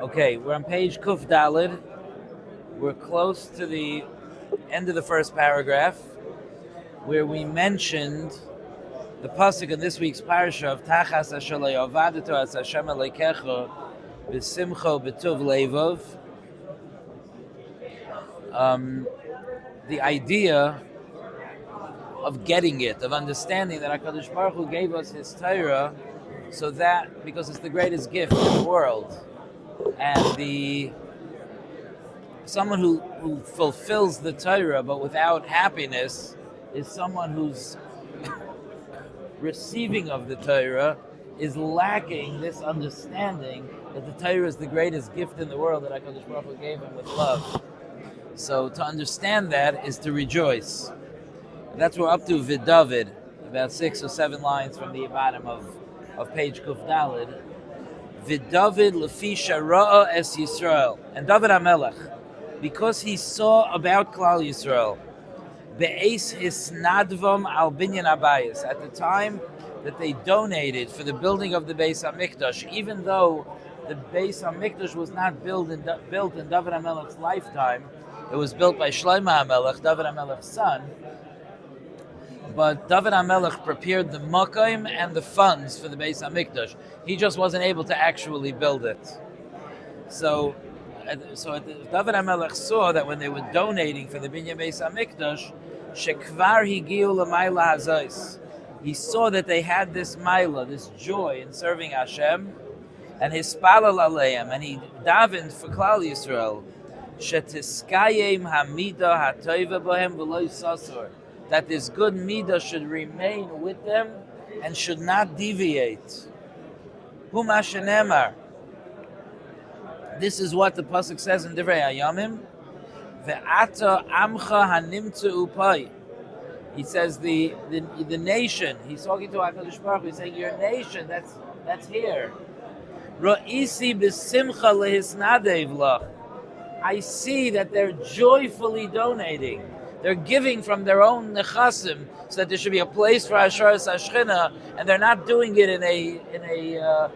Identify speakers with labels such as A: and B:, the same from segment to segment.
A: Okay, we're on page Kuf Dalid. We're close to the end of the first paragraph, where we mentioned the pasuk in this week's parasha of Tachas Asher Le'avadato as Hashem Elokecha B'simcho B'tuv Levov. The idea of getting it, of understanding that HaKadosh Baruch Hu gave us His Torah, so that because it's the greatest gift in the world, and someone who fulfills the Torah but without happiness is someone who's receiving of the Torah is lacking this understanding that the Torah is the greatest gift in the world that HaKadosh Baruch Hu gave him with love. So to understand that is to rejoice. And that's what we're up to Vidavid, about 6 or 7 lines from the bottom of page Kuf Dalid. Vidavid lefi shara'a es Yisrael. And David HaMelech, because he saw about Klal Yisrael, be'es hisnadvam al binyan abayis, at the time that they donated for the building of the Beis HaMikdash, even though the Beis HaMikdash was not built in David HaMelech's lifetime, it was built by Shlomo HaMelech, David HaMelech's son, but David HaMelech prepared the Makaim and the funds for the Beis HaMikdash. He just wasn't able to actually build it. So David HaMelech saw that when they were donating for the Binyan Beis HaMikdash, Shekvar Higiu L'mayla Hazos, he saw that they had this Maila, this joy in serving Hashem, and his Spalal Aleim, and he davened for Klal Yisrael, Shetiskayim Hamida Hatoiva Bohem V'lo Yisasor, that this good midah should remain with them and should not deviate. Huma shenemar. This is what the pasuk says in Divrei Hayamim. Ve'ata amcha hanimtzu upai. He says the nation. He's talking to HaKadosh Baruch Hu. He's saying your nation. That's here. Ra'isi b'simcha lehisnadev lach. I see that they're joyfully donating. They're giving from their own nechasim, so that there should be a place for Asheras Hashchina, and they're not doing it in a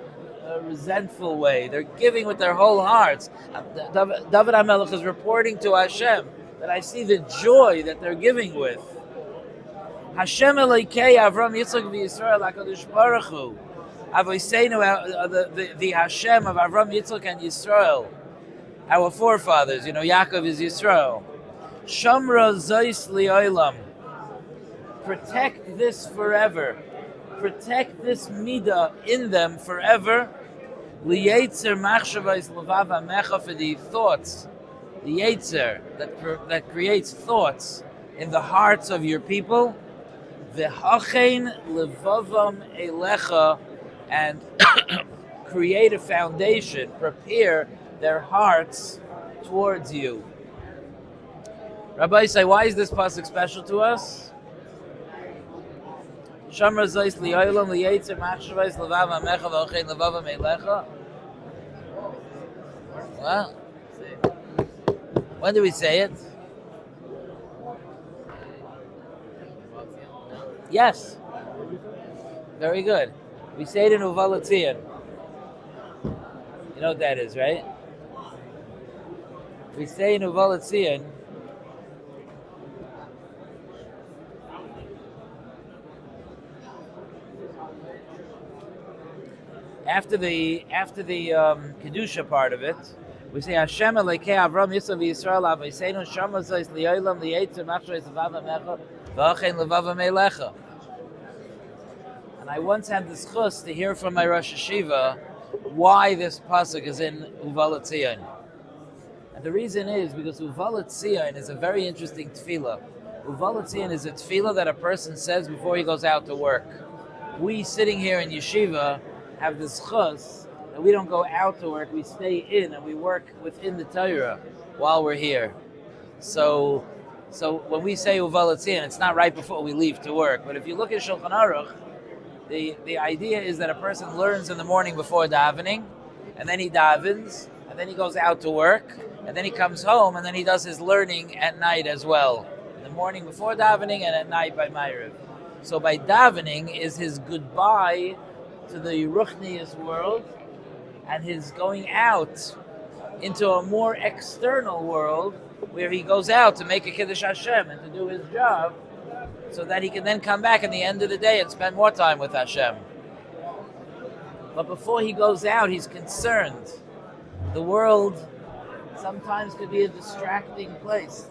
A: resentful way. They're giving with their whole hearts. David HaMelech is reporting to Hashem that I see the joy that they're giving with. Hashem Elokecha Avram Yitzchak v'Yisrael HaKadosh Baruch Hu. Avoseinu, the Hashem of Avram Yitzchak and Yisrael, our forefathers. Yaakov is Yisrael. Shamra Zais Li'olam. Protect this forever. Protect this midah in them forever. Liyetzer machshavais levav hamecha, for the thoughts, the yetzer that creates thoughts in the hearts of your people. V'hachein levavam elecha, and create a foundation, prepare their hearts towards you. Rabbi say, why is this pasuk special to us? Shamra Zais Li'olam Liyetzer Machshavais Levav Hamecha V'Ochein Levav Hamecha. Well, when do we say it? Yes. Very good. We say it in Uvalatzion. You know what that is, right? We say in Uvalatzion, after the kedusha part of it, we say Hashem Elokecha Avram Yitzchak v'Yisrael Avoseinu Shama Zos Li'olam Liyetzer Machshavos Levav Hamecha V'Ochein Levav Hamecha. And I once had the schus to hear from my Rosh Hashiva why this pasuk is in Uvalat Zion. And the reason is because Uvalat Zion is a very interesting tefillah. Uvalat Zion is a tefillah that a person says before he goes out to work. We sitting here in yeshiva have this chus that we don't go out to work, we stay in and we work within the Torah while we're here. So when we say Uvalat Zion, it's not right before we leave to work. But if you look at Shulchan Aruch, the idea is that a person learns in the morning before davening, and then he davens, and then he goes out to work, and then he comes home, and then he does his learning at night as well. In the morning before davening, and at night by Ma'ariv. So by davening is his goodbye to the Ruchnius world, and his going out into a more external world where he goes out to make a Kiddush Hashem and to do his job so that he can then come back at the end of the day and spend more time with Hashem. But before he goes out, he's concerned. The world sometimes could be a distracting place.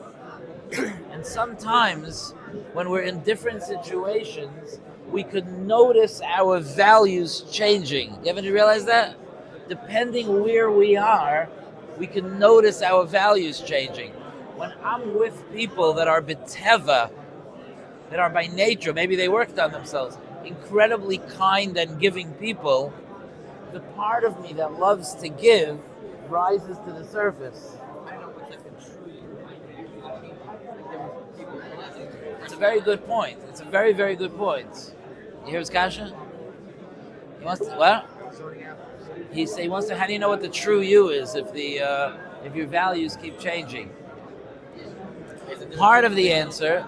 A: And sometimes when we're in different situations, we could notice our values changing. You ever realize that? Depending where we are, we can notice our values changing. When I'm with people that are b'teva, that are by nature, maybe they worked on themselves, incredibly kind and giving people, the part of me that loves to give rises to the surface. It's a very good point. It's a very, very good point. You hear his kasha? He wants to, what? He wants to, how do you know what the true you is if your values keep changing? Part of the answer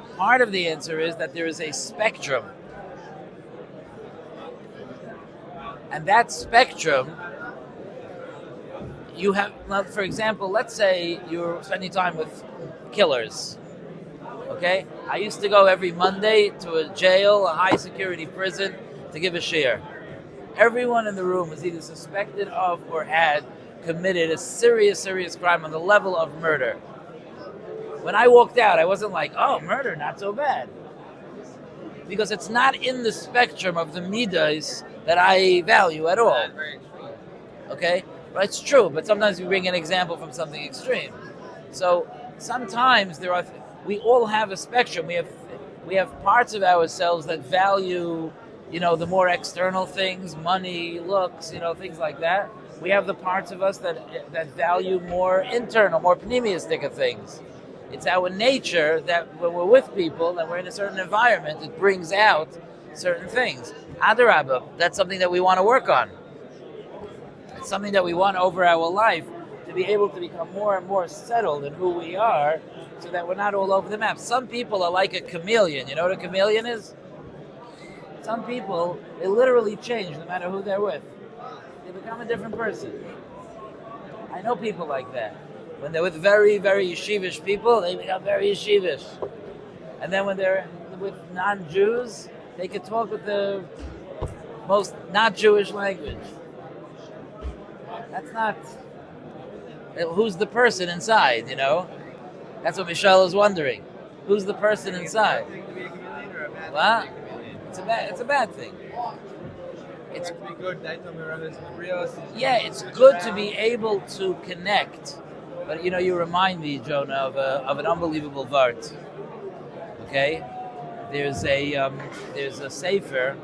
A: is that there is a spectrum. And that spectrum, you have, for example, let's say you're spending time with killers. Okay? I used to go every Monday to a jail, a high security prison, to give a share. Everyone in the room was either suspected of or had committed a serious, serious crime on the level of murder. When I walked out, I wasn't like, oh, murder, not so bad. Because it's not in the spectrum of the midas that I value at all. Okay? Well, it's true, but sometimes we bring an example from something extreme. So sometimes we all have a spectrum. We have parts of ourselves that value, the more external things, money, looks, things like that. We have the parts of us that value more internal, more pneumistic things. It's our nature that when we're with people and we're in a certain environment, it brings out certain things. Adarabah, that's something that we want to work on. It's something that we want over our life, to be able to become more and more settled in who we are so that we're not all over the map. Some people are like a chameleon. You know what a chameleon is? Some people, they literally change no matter who they're with. They become a different person. I know people like that. When they're with very, very yeshivish people, they become very yeshivish. And then when they're with non-Jews, they can talk with the most not Jewish language. That's not... Who's the person inside, That's what Michelle is wondering. Who's the person inside? What? It's a bad thing. It's it's good to be able to connect. But you remind me, Jonah, of an unbelievable vart. Okay, there's a sefer.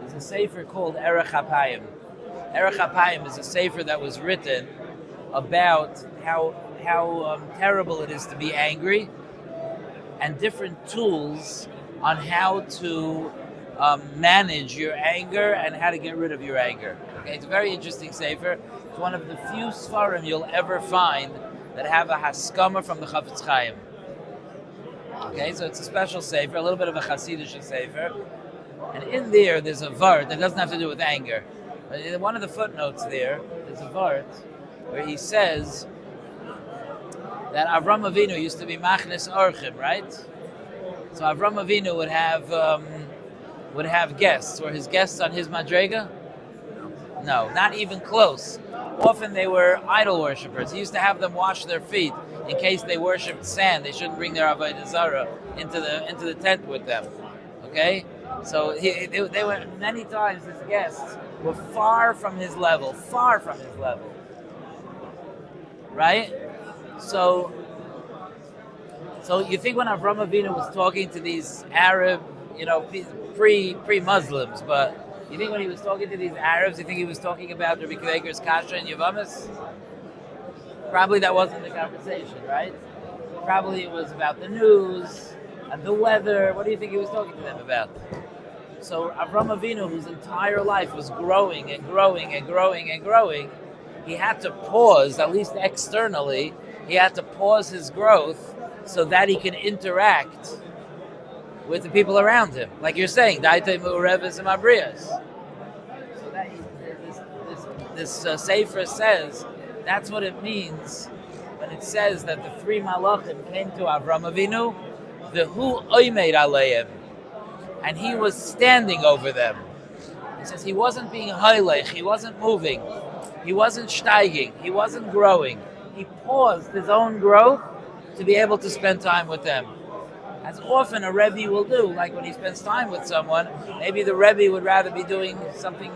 A: There's a sefer called Erech HaPayim. Erech HaPayim is a sefer that was written about how terrible it is to be angry, and different tools on how to manage your anger and how to get rid of your anger. Okay, it's a very interesting sefer. It's one of the few svarim you'll ever find that have a haskama from the Chafetz Chaim. Okay, so it's a special sefer, a little bit of a Hasidic sefer, and in there's a vart that doesn't have to do with anger. But in one of the footnotes there's a vart where he says that Avram Avinu used to be machnes orchim, right? So Avram Avinu would have guests. Were his guests on his madrega? No, not even close. Often they were idol worshippers. He used to have them wash their feet in case they worshipped sand. They shouldn't bring their avodah zarah into the tent with them. Okay, so they were many times his guests were far from his level, right? So you think when Avram Avinu was talking to these Arab, pre-Muslims, but you think when he was talking to these Arabs, you think he was talking about Rabbi Kiveger's kasha and Yavamis? Probably that wasn't the conversation, right? Probably it was about the news and the weather. What do you think he was talking to them about? So Avram Avinu, whose entire life was growing and growing and growing and growing, he had to pause, at least externally, he had to pause his growth so that he can interact with the people around him. Like you're saying, Daitei Mu'ureves and Mabrias. So that this sefer says That's what it means when it says that the three malachim came to Avram Avinu, the hu oimed aleim, and he was standing over them. He says he wasn't being hailech, he wasn't moving, he wasn't steiging, he wasn't growing. He paused his own growth to be able to spend time with them. As often a Rebbe will do, like when he spends time with someone, maybe the Rebbe would rather be doing something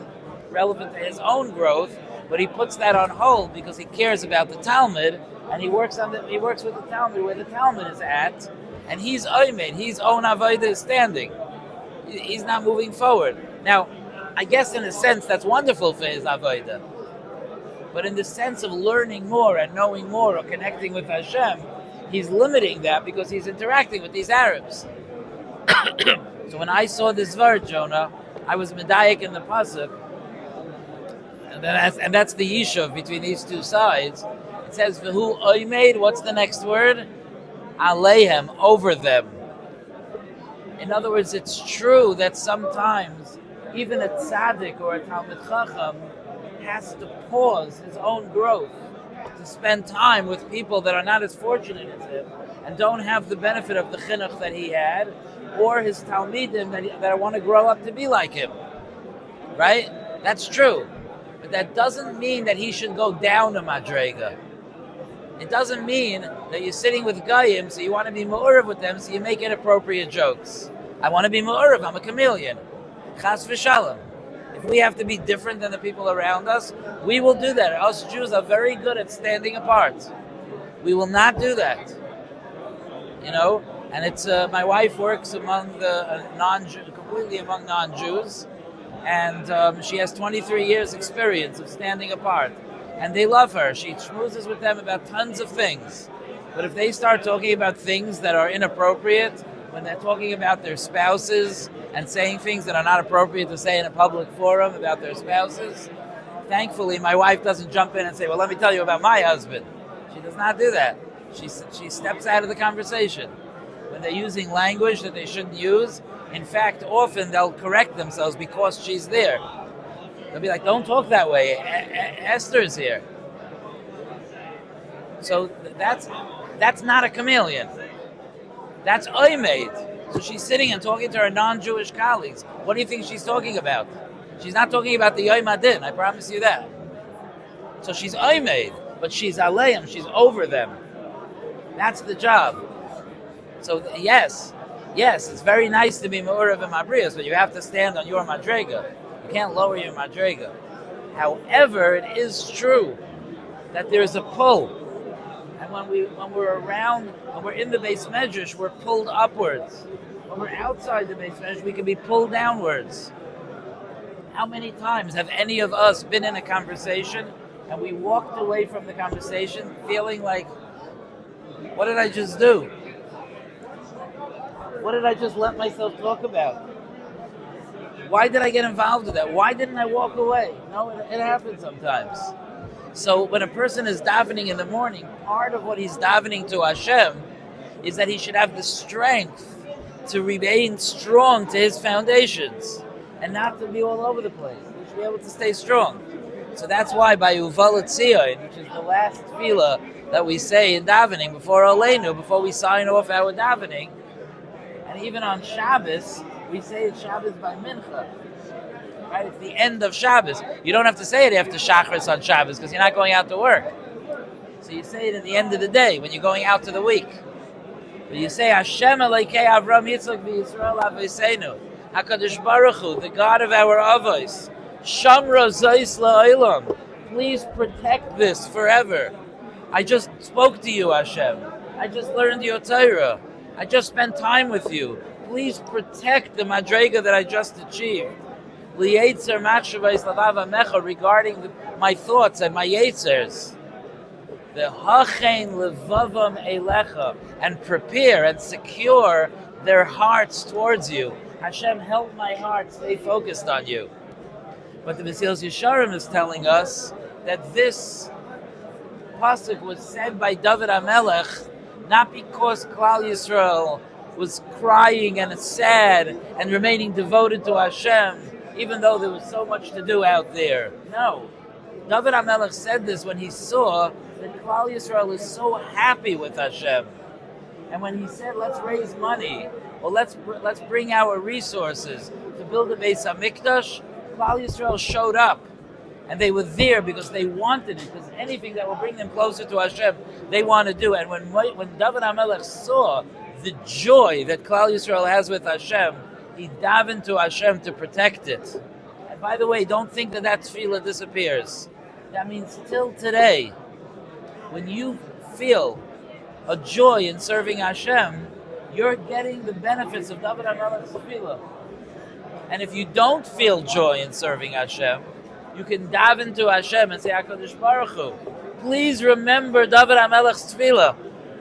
A: relevant to his own growth, but he puts that on hold because he cares about the Talmud, and he works with the Talmud where the Talmud is at, and he's oimed, he's own avodah is standing. He's not moving forward. Now, I guess in a sense that's wonderful for his avodah, but in the sense of learning more and knowing more or connecting with Hashem, he's limiting that because he's interacting with these Arabs. So when I saw this word, Jonah, I was medayik in the pasuk, and that's the yishuv between these two sides. It says, "V'hu oimed." What's the next word? Aleihem, over them. In other words, it's true that sometimes even a tzaddik or a talmid chacham has to pause his own growth to spend time with people that are not as fortunate as him and don't have the benefit of the chinuch that he had, or his talmidim that want to grow up to be like him. Right? That's true. But that doesn't mean that he should go down a madrega. It doesn't mean that you're sitting with Goyim, so you want to be ma'urav with them, so you make inappropriate jokes. I want to be ma'urav, I'm a chameleon. Chas v'shalom. If we have to be different than the people around us, we will do that. Us Jews are very good at standing apart. We will not do that. You know? And it's my wife works among the completely among non-Jews, and she has 23 years experience of standing apart. And they love her. She schmoozes with them about tons of things. But if they start talking about things that are inappropriate, when they're talking about their spouses and saying things that are not appropriate to say in a public forum about their spouses, thankfully my wife doesn't jump in and say, well, let me tell you about my husband. She does not do that. She steps out of the conversation. When they're using language that they shouldn't use, in fact, often they'll correct themselves because she's there. They'll be like, don't talk that way. Esther's here. So that's not a chameleon. That's oimed. So she's sitting and talking to her non-Jewish colleagues. What do you think she's talking about? She's not talking about the Yom Adin, I promise you that. So she's oimed, but she's aleim, she's over them. That's the job. So yes, it's very nice to be ma'urav and mabrias, but you have to stand on your madrega. You can't lower your madrega. However, it is true that there's a pull. And when we're in the Beis Medrash, we're pulled upwards. When we're outside the Beis Medrash, we can be pulled downwards. How many times have any of us been in a conversation and we walked away from the conversation feeling like, what did I just do? What did I just let myself talk about? Why did I get involved with that? Why didn't I walk away? No, it happens sometimes. So when a person is davening in the morning, part of what he's davening to Hashem is that he should have the strength to remain strong to his foundations and not to be all over the place. He should be able to stay strong. So that's why by Uval Tzion, which is the last tefillah that we say in davening before Aleinu, before we sign off our davening, and even on Shabbos, we say it's Shabbos by Mincha. Right? It's the end of Shabbos. You don't have to say it after Shachris on Shabbos because you're not going out to work. So you say it at the end of the day when you're going out to the week. But you say Hashem Elokeinu Avram Yitzchak v'Yisrael Avoseinu, HaKadosh Baruch Hu, the God of our Avos, Shamra Zos La'olam. Please protect this forever. I just spoke to you, Hashem. I just learned your Torah. I just spent time with you. Please protect the madrega that I just achieved. Regarding my thoughts and my yetzers. The hachein levavam elecha, and prepare and secure their hearts towards you. Hashem, help my heart stay focused on you. But the Mesilas Yesharim is telling us that this pasuk was said by David HaMelech not because Klal Yisrael was crying and sad and remaining devoted to Hashem, even though there was so much to do out there. No. David HaMelech said this when he saw that Klal Yisrael is so happy with Hashem. And when he said, let's raise money, or let's bring our resources to build a Beis HaMikdash, Klal Yisrael showed up. And they were there because they wanted it, because anything that will bring them closer to Hashem, they want to do. And when David HaMelech saw the joy that Klal Yisrael has with Hashem, he davened to Hashem to protect it. And by the way, don't think that tefillah disappears. That means till today, when you feel a joy in serving Hashem, you're getting the benefits of David HaMelech's tefillah. And if you don't feel joy in serving Hashem, you can daven to Hashem and say, HaKadosh Baruch Hu, please remember David HaMelech's tefillah.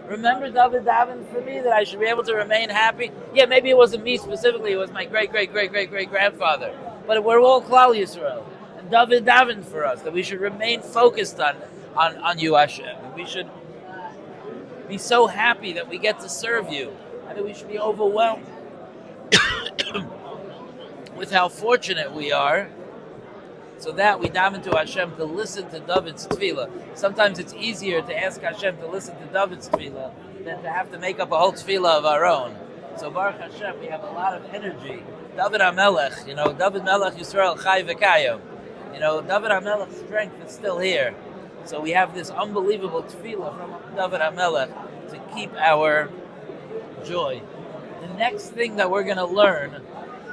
A: Remember David davened for me that I should be able to remain happy. Yeah, maybe it wasn't me specifically, it was my great-great-great-great-great-grandfather. But we're all Klal Yisrael. And David davened for us, that we should remain focused on you, Hashem. We should be so happy that we get to serve you, and that we should be overwhelmed with how fortunate we are, so that we daven to Hashem to listen to David's tefillah. Sometimes it's easier to ask Hashem to listen to David's tefillah than to have to make up a whole tefillah of our own. So Baruch Hashem, we have a lot of energy. David HaMelech, David Melech Yisrael Chai V'Kayim. David HaMelech's strength is still here. So we have this unbelievable tefillah from David HaMelech to keep our joy. The next thing that we're going to learn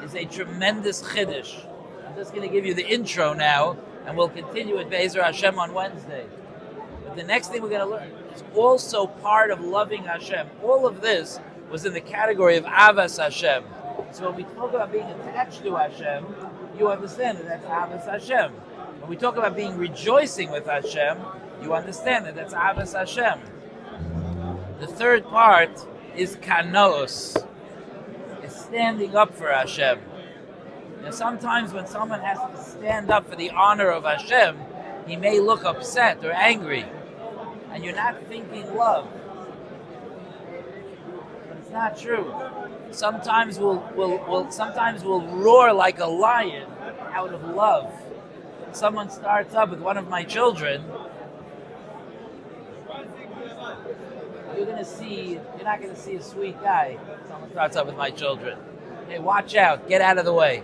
A: is a tremendous chiddush. I'm just going to give you the intro now, and we'll continue with Be'ezer Hashem on Wednesday. But the next thing we're going to learn is also part of loving Hashem. All of this was in the category of Avas Hashem. So when we talk about being attached to Hashem, you understand that that's Avas Hashem. When we talk about being rejoicing with Hashem, you understand that that's Avas Hashem. The third part is Kanos, is standing up for Hashem. Now sometimes when someone has to stand up for the honor of Hashem, he may look upset or angry, and you're not thinking love. But it's not true. Sometimes we'll roar like a lion out of love. Someone starts up with one of my children, you're not going to see a sweet guy. Someone starts up with my children. Hey, watch out, get out of the way.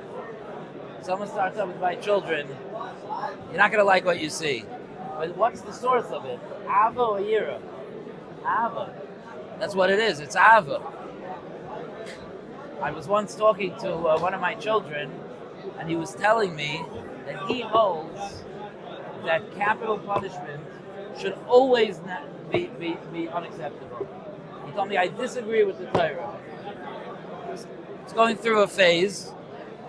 A: Someone starts up with my children, you're not going to like what you see. But what's the source of it? Ava or Yira? Ava. That's what it is, it's Ava. I was once talking to one of my children, and he was telling me that he holds that capital punishment should always not be unacceptable. He told me, I disagree with the Torah. It's going through a phase,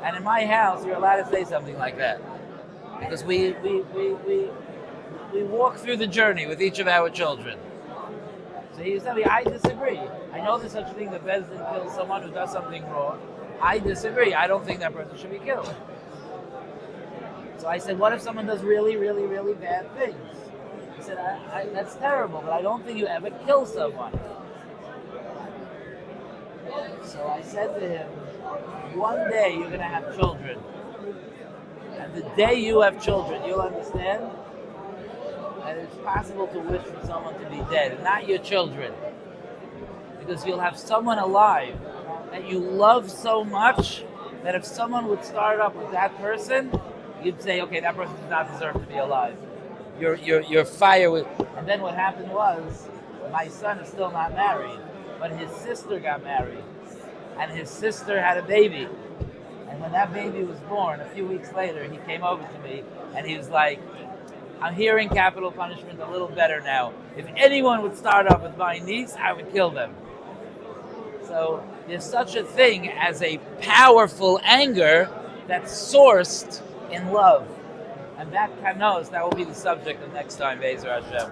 A: and in my house, you're allowed to say something like that. Because we walk through the journey with each of our children. So he was telling me, I disagree. I know there's such a thing that Bezdin kills someone who does something wrong. I disagree. I don't think that person should be killed. So I said, what if someone does really, really, really bad things? He said, that's terrible, but I don't think you ever kill someone. So I said to him, one day you're going to have children. And the day you have children, you'll understand that it's possible to wish for someone to be dead, not your children. Because you'll have someone alive that you love so much that if someone would start up with that person, you'd say, okay, that person does not deserve to be alive. Your fire with. And then what happened was, my son is still not married, but his sister got married, and his sister had a baby. And when that baby was born, a few weeks later, he came over to me, and he was like, I'm hearing capital punishment a little better now. If anyone would start up with my niece, I would kill them. So there's such a thing as a powerful anger that's sourced in love. And that kanos, that will be the subject of next time, Be'ezer Hashem.